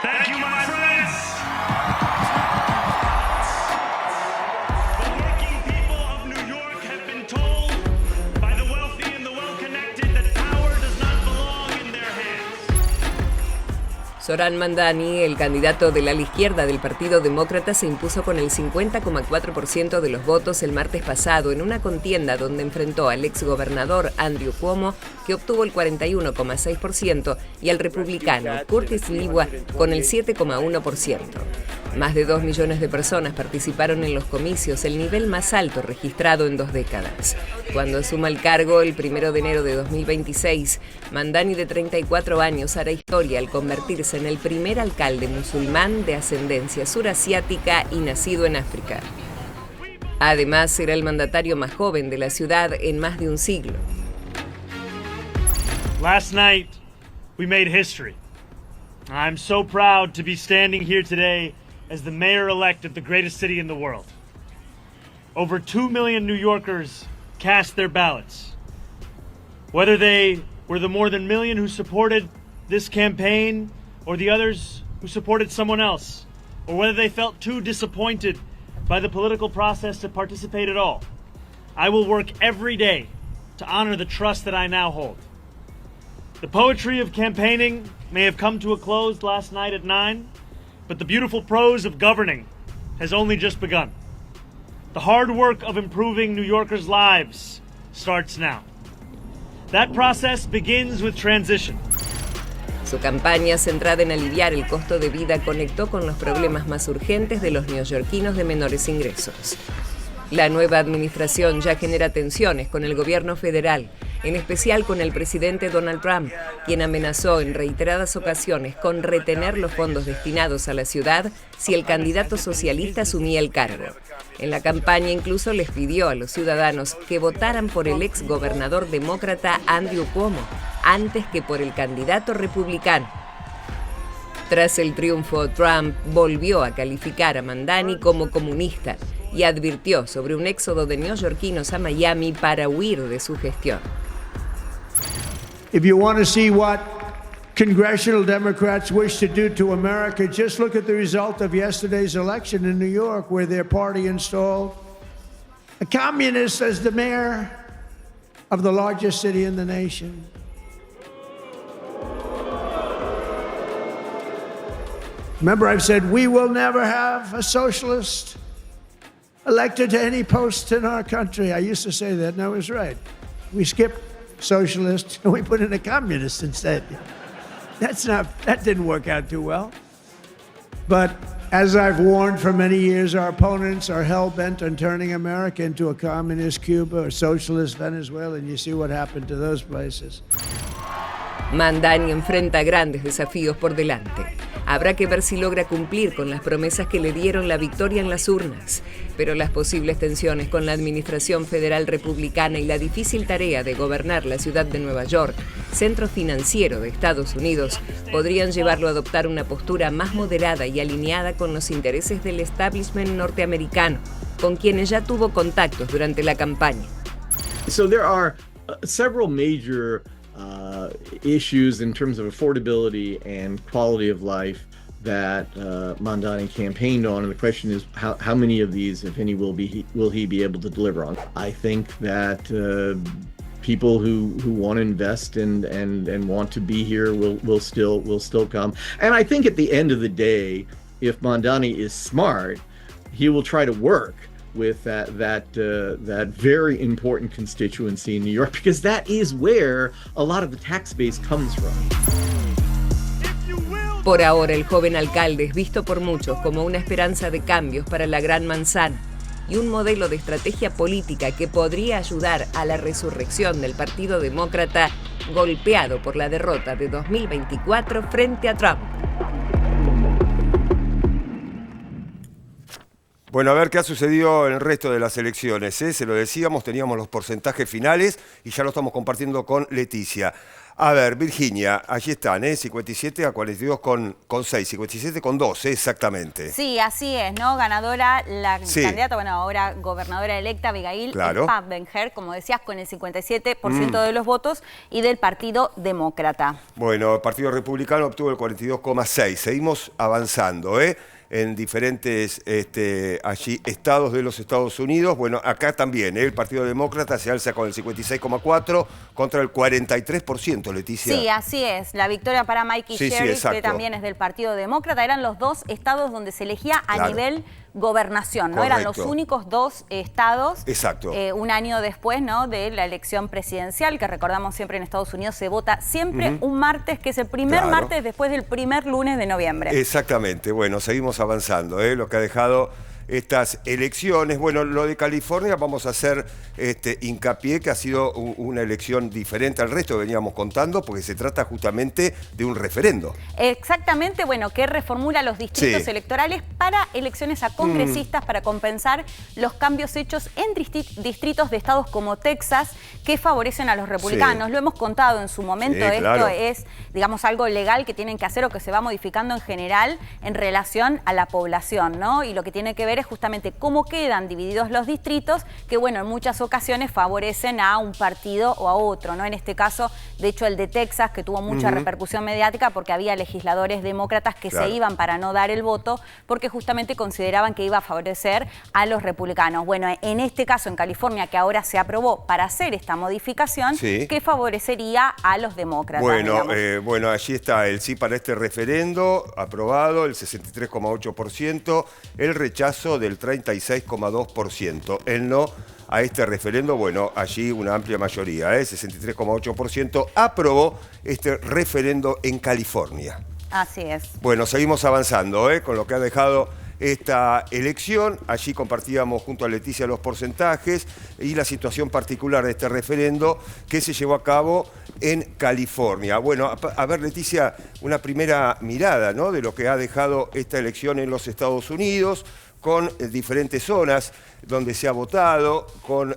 Thank you, my friends. The working people of New York have been told by the wealthy and the well-connected that power does not belong in their hands. Zohran Mamdani, el candidato del ala izquierda del Partido Demócrata, se impuso con el 50,4% de los votos el martes pasado en una contienda donde enfrentó al exgobernador Andrew Cuomo, que obtuvo el 41,6%, y al republicano Curtis Sliwa con el 7,1%. Más de 2 millones de personas participaron en los comicios, el nivel más alto registrado en 2 décadas. Cuando asuma el cargo el 1 de enero de 2026, Mamdani, de 34 años, hará historia al convertirse en el primer alcalde musulmán de ascendencia surasiática y nacido en África. Además, será el mandatario más joven de la ciudad en más de un siglo. Last night, we made history. I'm so proud to be standing here today as the mayor-elect of the greatest city in the world. Over 2 million New Yorkers cast their ballots. Whether they were the more than million who supported this campaign or the others who supported someone else, or whether they felt too disappointed by the political process to participate at all, I will work every day to honor the trust that I now hold. The poetry of campaigning may have come to a close last night at 9, but the beautiful prose of governing has only just begun. The hard work of improving New Yorkers' lives starts now. That process begins with transition. Su campaña, centrada en aliviar el costo de vida, conectó con los problemas más urgentes de los neoyorquinos de menores ingresos. La nueva administración ya genera tensiones con el gobierno federal, en especial con el presidente Donald Trump, quien amenazó en reiteradas ocasiones con retener los fondos destinados a la ciudad si el candidato socialista asumía el cargo. En la campaña incluso les pidió a los ciudadanos que votaran por el ex gobernador demócrata Andrew Cuomo antes que por el candidato republicano. Tras el triunfo, Trump volvió a calificar a Mamdani como comunista y advirtió sobre un éxodo de neoyorquinos a Miami para huir de su gestión. If you want to see what congressional Democrats wish to do to America, just look at the result of yesterday's election in New York, where their party installed a communist as the mayor of the largest city in the nation. Remember, I've said we will never have a socialist elected to any post in our country. I used to say that, and I was right. We skipped socialist and we put in a communist instead. That didn't work out too well. But as I've warned for many years, our opponents are hell-bent on turning America into a communist Cuba or socialist Venezuela, and you see what happened to those places. Mamdani enfrenta grandes desafíos por delante. Habrá que ver si logra cumplir con las promesas que le dieron la victoria en las urnas, pero las posibles tensiones con la administración federal republicana y la difícil tarea de gobernar la ciudad de Nueva York, centro financiero de Estados Unidos, podrían llevarlo a adoptar una postura más moderada y alineada con los intereses del establishment norteamericano, con quienes ya tuvo contactos durante la campaña. So there are several major issues in terms of affordability and quality of life that Mamdani campaigned on, and the question is how many of these, if any, will he be able to deliver on? I think that people who want to invest and want to be here will still come. And I think at the end of the day, if Mamdani is smart, he will try to work with that very important constituency in New York, because that is where a lot of the tax base comes from. Por ahora, el joven alcalde es visto por muchos como una esperanza de cambios para la Gran Manzana y un modelo de estrategia política que podría ayudar a la resurrección del Partido Demócrata, golpeado por la derrota de 2024 frente a Trump. Bueno, a ver qué ha sucedido en el resto de las elecciones, ¿eh? Se lo decíamos, teníamos los porcentajes finales y ya lo estamos compartiendo con Leticia. A ver, Virginia, allí están, 57 a 42 con 6, 57 con 2, exactamente. Sí, así es, ¿no? Ganadora la Sí. candidata, bueno, ahora gobernadora electa, Abigail Claro. Spanberger, como decías, con el 57% de los votos y del Partido Demócrata. Bueno, el Partido Republicano obtuvo el 42,6. Seguimos avanzando, en diferentes allí estados de los Estados Unidos. Bueno, acá también, el Partido Demócrata se alza con el 56,4 contra el 43%, Leticia. Sí, así es. La victoria para Mikey Sí, sí, Sheriff, exacto. que también es del Partido Demócrata. Eran los dos estados donde se elegía a Claro. nivel gobernación, ¿no? Eran los Correcto. únicos dos estados. Exacto. Un año después, ¿no? De la elección presidencial, que recordamos siempre en Estados Unidos se vota siempre un martes, que es el primer Claro. martes después del primer lunes de noviembre. Exactamente. Bueno, seguimos avanzando, lo que ha dejado estas elecciones. Bueno, lo de California vamos a hacer hincapié que ha sido una elección diferente al resto que veníamos contando, porque se trata justamente de un referendo. Exactamente, bueno, que reformula los distritos Sí. electorales para elecciones a congresistas para compensar los cambios hechos en distritos de estados como Texas que favorecen a los republicanos. Sí. Lo hemos contado en su momento, Sí, esto claro. es, digamos, algo legal que tienen que hacer o que se va modificando en general en relación a la población, ¿no? Y lo que tiene que ver es justamente cómo quedan divididos los distritos, que bueno, en muchas ocasiones favorecen a un partido o a otro, ¿no? En este caso, de hecho, el de Texas, que tuvo mucha repercusión mediática porque había legisladores demócratas que Claro. se iban para no dar el voto porque justamente consideraban que iba a favorecer a los republicanos. Bueno, en este caso en California, que ahora se aprobó para hacer esta modificación, Sí. que favorecería a los demócratas. Bueno, digamos. bueno, allí está el sí para este referendo, aprobado, el 63,8%, el rechazo del 36,2%, el no a este referendo, bueno, allí una amplia mayoría, 63,8%, aprobó este referendo en California. Así es. Bueno, seguimos avanzando, con lo que ha dejado esta elección. Allí compartíamos junto a Leticia los porcentajes y la situación particular de este referendo que se llevó a cabo en California. Bueno, a ver, Leticia, una primera mirada, ¿no?, de lo que ha dejado esta elección en los Estados Unidos, con diferentes zonas donde se ha votado, con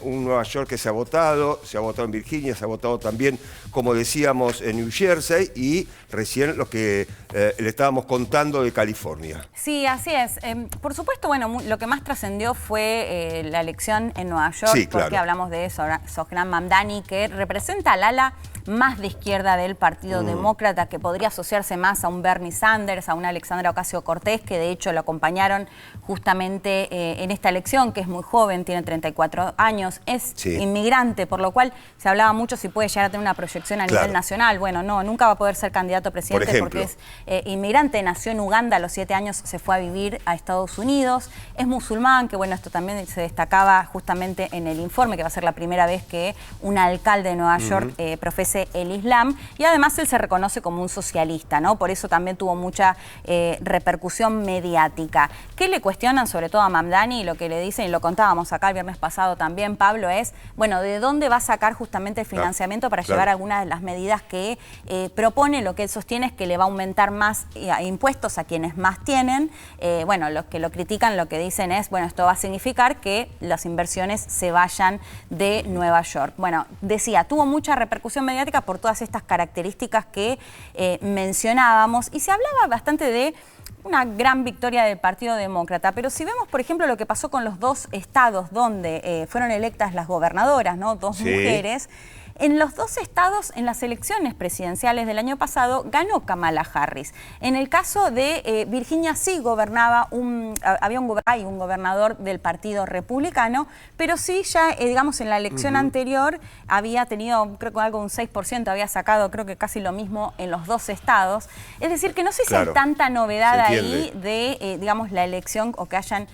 un Nueva York que se ha votado en Virginia, se ha votado también, como decíamos, en New Jersey y recién lo que le estábamos contando de California. Sí, así es. Por supuesto, bueno, lo que más trascendió fue la elección en Nueva York, Sí, claro. porque hablamos de Zohran Mamdani, que representa al ala más de izquierda del Partido Demócrata, que podría asociarse más a un Bernie Sanders, a una Alexandra Ocasio-Cortez, que de hecho lo acompañaron justamente en esta elección, que es muy joven, tiene 34 años, es Sí. inmigrante, por lo cual se hablaba mucho si puede llegar a tener una proyección a Claro. nivel nacional. Bueno, no, nunca va a poder ser candidato a presidente Por ejemplo. porque es inmigrante, nació en Uganda, a los 7 años se fue a vivir a Estados Unidos, es musulmán, que bueno, esto también se destacaba justamente en el informe, que va a ser la primera vez que un alcalde de Nueva York profese el Islam, y además él se reconoce como un socialista, ¿no? Por eso también tuvo mucha repercusión mediática. ¿Qué le cuestionan sobre todo a Mamdani? Lo que le dicen, y lo contábamos acá el viernes pasado también, Pablo, es, bueno, ¿de dónde va a sacar justamente el financiamiento para llevar algunas de las medidas que propone? Lo que él sostiene es que le va a aumentar más impuestos a quienes más tienen. Bueno, los que lo critican lo que dicen es, bueno, esto va a significar que las inversiones se vayan de Nueva York. Bueno, decía, tuvo mucha repercusión mediática por todas estas características que mencionábamos, y se hablaba bastante de una gran victoria del Partido Demócrata, pero si vemos, por ejemplo, lo que pasó con los dos estados donde fueron electas las gobernadoras, ¿no?, dos Sí. mujeres. En los dos estados, en las elecciones presidenciales del año pasado, ganó Kamala Harris. En el caso de Virginia sí gobernaba hay un gobernador del Partido Republicano, pero sí ya, digamos, en la elección anterior había tenido, creo que algo un 6%, había sacado creo que casi lo mismo en los dos estados. Es decir, que no sé si Claro. hay tanta novedad Se ahí entiende. de, digamos, la elección o que hayan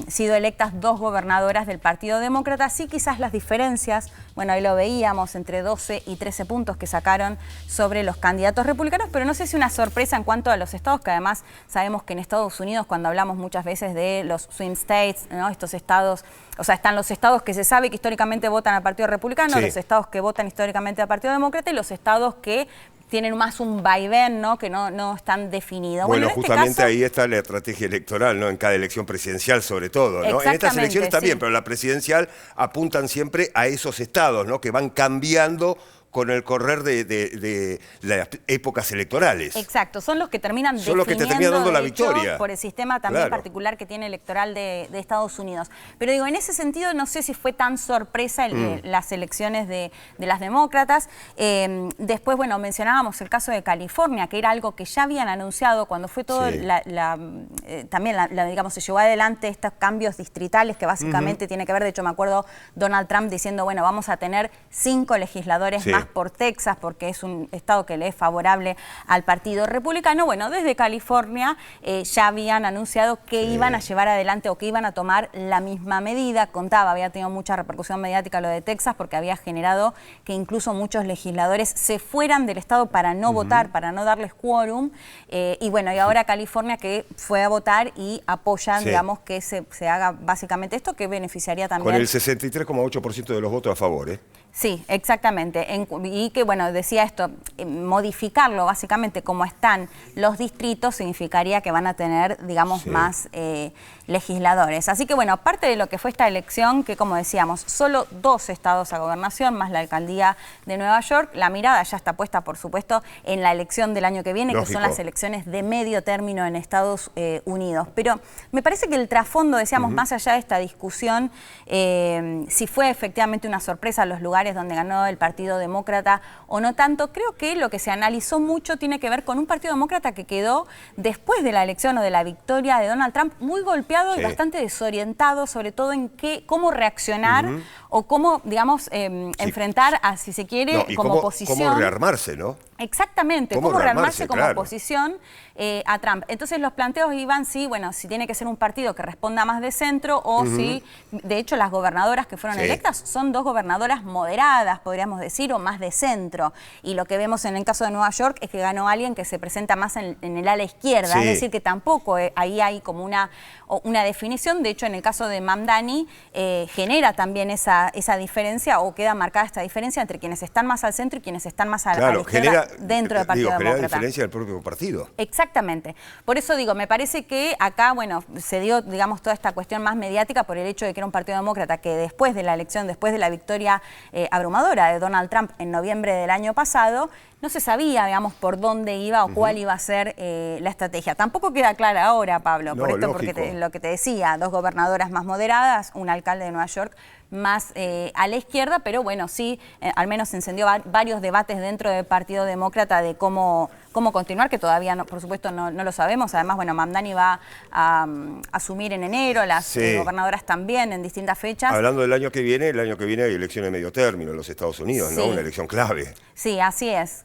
sido electas dos gobernadoras del Partido Demócrata. Sí, quizás las diferencias, bueno, ahí lo veíamos, entre 12 y 13 puntos que sacaron sobre los candidatos republicanos, pero no sé si una sorpresa en cuanto a los estados, que además sabemos que en Estados Unidos, cuando hablamos muchas veces de los swing states, ¿no?, estos estados, o sea, están los estados que se sabe que históricamente votan al Partido Republicano, Sí. los estados que votan históricamente al Partido Demócrata y los estados que tienen más un vaivén, ¿no?, que no están definidos. Bueno, en este justamente caso, ahí está la estrategia electoral, ¿no?, en cada elección presidencial sobre todo, ¿no? En estas Exactamente, elecciones también, sí. pero la presidencial apuntan siempre a esos estados, ¿no?, que van cambiando con el correr de las épocas electorales. Exacto, son los que terminan Son los que te terminan dando la victoria. Por el sistema también Claro. particular que tiene electoral de Estados Unidos. Pero digo, en ese sentido no sé si fue tan sorpresa las elecciones de las demócratas. Después, bueno, mencionábamos el caso de California, que era algo que ya habían anunciado cuando fue todo Sí. también digamos, se llevó adelante estos cambios distritales que básicamente tiene que ver, de hecho me acuerdo Donald Trump diciendo, bueno, vamos a tener 5 legisladores Sí. más por Texas porque es un estado que le es favorable al Partido Republicano. Bueno, desde California ya habían anunciado que iban a llevar adelante o que iban a tomar la misma medida. Contaba, había tenido mucha repercusión mediática lo de Texas porque había generado que incluso muchos legisladores se fueran del estado para no votar, para no darles quórum. Y bueno, y ahora California que fue a votar y apoyan, Sí. digamos, que se haga básicamente esto que beneficiaría también. Con el 63,8% de los votos a favor, ¿eh? Sí, exactamente. Y que, bueno, decía esto, modificarlo básicamente como están los distritos significaría que van a tener, digamos, Sí. más legisladores. Así que, bueno, aparte de lo que fue esta elección, que como decíamos, solo 2 estados a gobernación, más la alcaldía de Nueva York, la mirada ya está puesta, por supuesto, en la elección del año que viene, que son Lógico. las elecciones de medio término en Estados Unidos. Pero me parece que el trasfondo, decíamos, más allá de esta discusión, si fue efectivamente una sorpresa los lugares donde ganó el Partido Demócrata o no tanto, creo que lo que se analizó mucho tiene que ver con un Partido Demócrata que quedó después de la elección o de la victoria de Donald Trump muy golpeado Sí. y bastante desorientado, sobre todo en cómo reaccionar o cómo, digamos, enfrentar a, si se quiere, No, y como oposición. cómo rearmarse, ¿no? Exactamente, Cómo cómo rearmarse rearmarse, como claro. oposición a Trump. Entonces los planteos iban, sí, bueno, si tiene que ser un partido que responda más de centro o si, de hecho, las gobernadoras que fueron Sí. electas son 2 gobernadoras moderadas, podríamos decir, o más de centro. Y lo que vemos en el caso de Nueva York es que ganó alguien que se presenta más en el ala izquierda, Sí. es decir, que tampoco ahí hay como una definición. De hecho, en el caso de Mamdani genera también esa diferencia o queda marcada esta diferencia entre quienes están más al centro y quienes están más a la Claro, izquierda genera, dentro del Partido genera Demócrata. diferencia del propio partido. Exactamente. Por eso digo, me parece que acá, bueno, se dio, digamos, toda esta cuestión más mediática por el hecho de que era un Partido Demócrata que después de la elección, después de la victoria abrumadora de Donald Trump en noviembre del año pasado, no se sabía, digamos, por dónde iba o cuál iba a ser la estrategia. Tampoco queda clara ahora, Pablo, por No, esto, lógico. porque lo que te decía, 2 gobernadoras más moderadas, un alcalde de Nueva York más a la izquierda, pero bueno, sí, al menos encendió varios debates dentro del Partido Demócrata de cómo continuar, que todavía, no, por supuesto, no lo sabemos. Además, bueno, Mamdani va a asumir en enero, las Sí. Gobernadoras también en distintas fechas. Hablando del año que viene, el año que viene hay elecciones de medio término en los Estados Unidos, ¿no? Sí. Una elección clave. Sí, así es.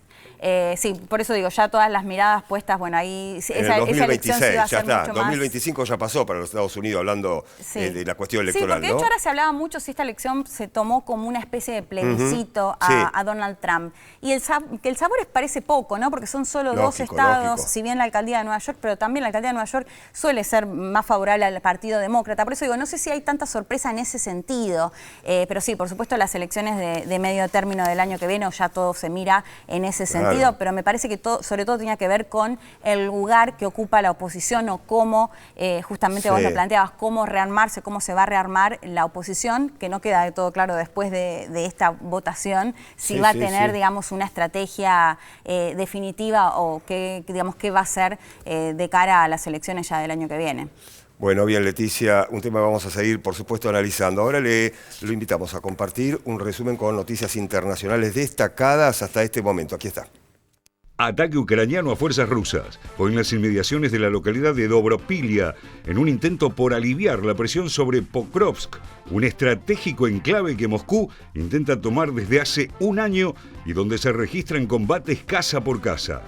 Sí, por eso digo, ya todas las miradas puestas, bueno, ahí En el esa 2026, elección sí va a ya ser está. mucho 2025 ya pasó para los Estados Unidos, hablando Sí. de la cuestión Sí, electoral, porque de ¿no? hecho ahora se hablaba mucho si esta elección se tomó como una especie de plebiscito Sí. a Donald Trump. Y que el sabor parece poco, ¿no? Porque son solo 2 Lógico, estados, lógico. si bien la alcaldía de Nueva York, pero también la alcaldía de Nueva York suele ser más favorable al Partido Demócrata. Por eso digo, no sé si hay tanta sorpresa en ese sentido, pero sí, por supuesto las elecciones de medio término del año que viene, o ya todo se mira en ese Claro. sentido, pero me parece que todo, sobre todo tenía que ver con el lugar que ocupa la oposición o cómo, justamente vos Sí. lo planteabas, cómo rearmarse, cómo se va a rearmar la oposición, que no queda de todo claro después de esta votación, si Sí, va a sí, tener, sí. digamos, una estrategia definitiva o qué, digamos, qué va a hacer de cara a las elecciones ya del año que viene. Bueno, bien, Leticia, un tema que vamos a seguir, por supuesto, analizando. Ahora lo invitamos a compartir un resumen con noticias internacionales destacadas hasta este momento. Aquí está. Ataque ucraniano a fuerzas rusas. Fue en las inmediaciones de la localidad de Dobropilia, en un intento por aliviar la presión sobre Pokrovsk, un estratégico enclave que Moscú intenta tomar desde hace un año y donde se registran combates casa por casa.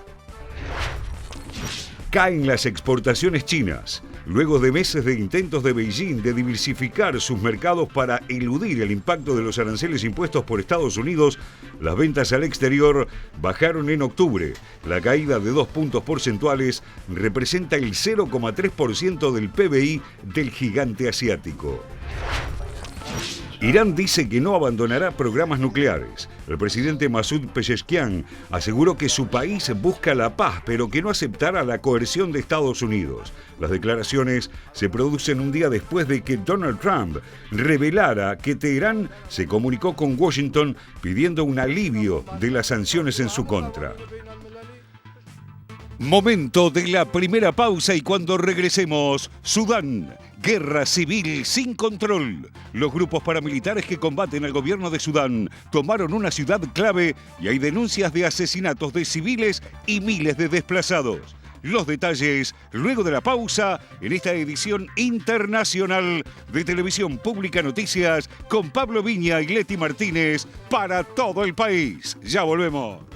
Caen las exportaciones chinas. Luego de meses de intentos de Beijing de diversificar sus mercados para eludir el impacto de los aranceles impuestos por Estados Unidos, las ventas al exterior bajaron en octubre. La caída de 2 puntos porcentuales representa el 0,3% del PBI del gigante asiático. Irán dice que no abandonará programas nucleares. El presidente Masoud Pezeshkian aseguró que su país busca la paz, pero que no aceptará la coerción de Estados Unidos. Las declaraciones se producen un día después de que Donald Trump revelara que Teherán se comunicó con Washington pidiendo un alivio de las sanciones en su contra. Momento de la primera pausa y cuando regresemos, Sudán. Guerra civil sin control. Los grupos paramilitares que combaten al gobierno de Sudán tomaron una ciudad clave y hay denuncias de asesinatos de civiles y miles de desplazados. Los detalles luego de la pausa en esta edición internacional de Televisión Pública Noticias con Pablo Viña y Leti Martínez para todo el país. Ya volvemos.